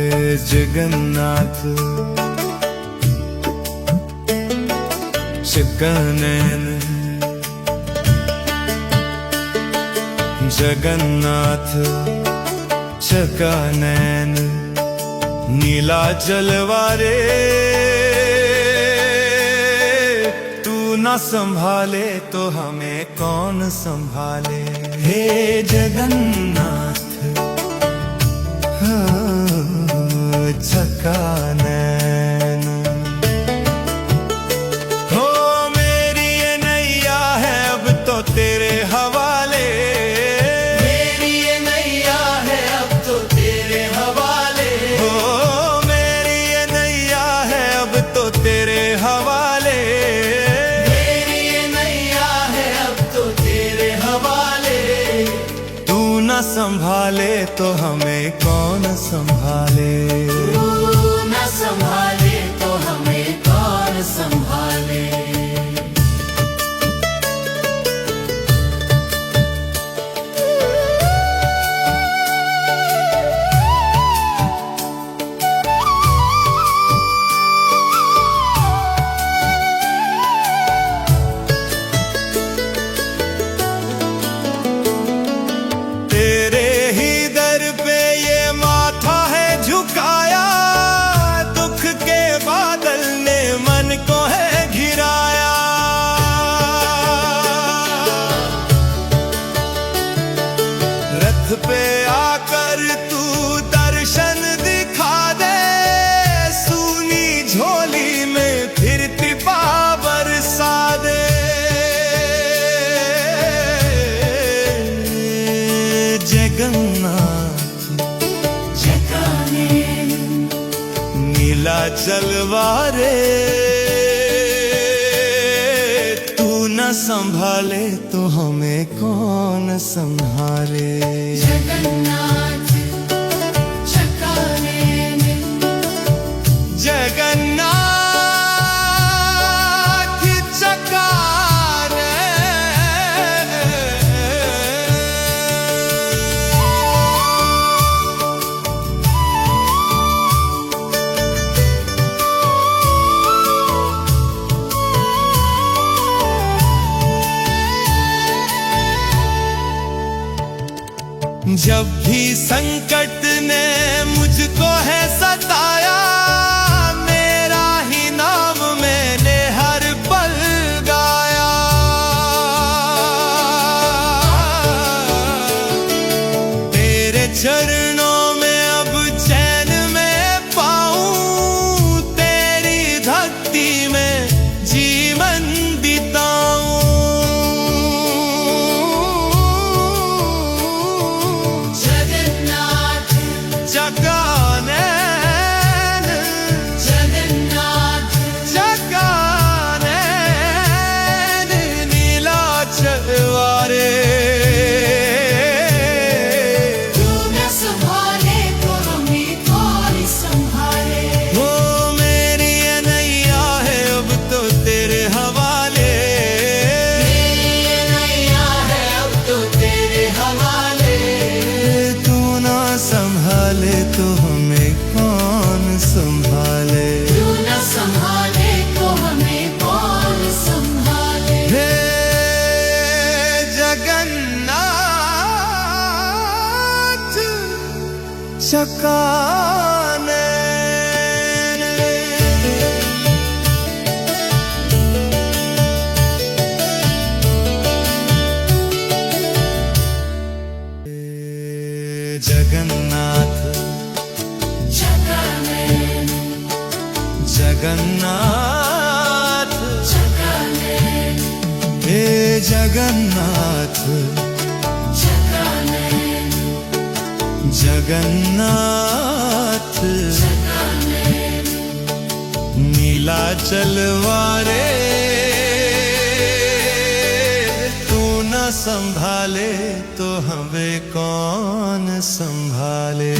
हे जगन्नाथ चकानैन जगन्नाथ चकानैन नीलाचल वारे तू न संभाले तो हमें कौन संभाले। हे जगन्नाथ चकानैन हो मेरी ये नैया है अब तो तेरे हवाले। मेरी ये नैया है अब तो तेरे हवाले। हो मेरी ये नैया है अब तो तेरे हवाले। मेरी ये नैया है अब तो तेरे हवाले। तू न संभाले तो हमें कौन संभाले। तू न संभाले तो हमें कौन संभाले। तेरे ही दर पे ये माथा है झुकाया, दुख के बादल ने मन को है घिराया। रथ पे आकर तू दर्शन दिखा दे, सूनी झोली में फिर कृपा बरसा दे। जगन्नाथ चकानैन नीलाचल वारे तू न संभाले तो हमें कौन संभाले। जगन्नाथ चकानैन जगन्नाथ जब भी संकट ने मुझको है सताया, मेरा ही नाम मैंने हर पल गाया। तेरे चरणों में अब चैन में पाऊं, तेरी भक्ति में जीवन बिताऊं। चकानैन जगन्नाथ चकानैन नीलाचल वारे तू न संभाले तो हमें कौन संभाले। हो मेरी ये नैया है अब तो तेरे हवाले। मेरी ये नैया है अब तो तेरे हवाले। तू ना संभाले तो हमें कौन संभाले। तू न संभाले तो हमें कौन संभाले। हे जगन्नाथ चकानैन जगन्नाथ चकानैन जगन्नाथ चकानैन हे जगन्नाथ चकानैन जगन्नाथ चकानैन नीलाचल वारे तू न संभाले तो हमें कौन संभाले।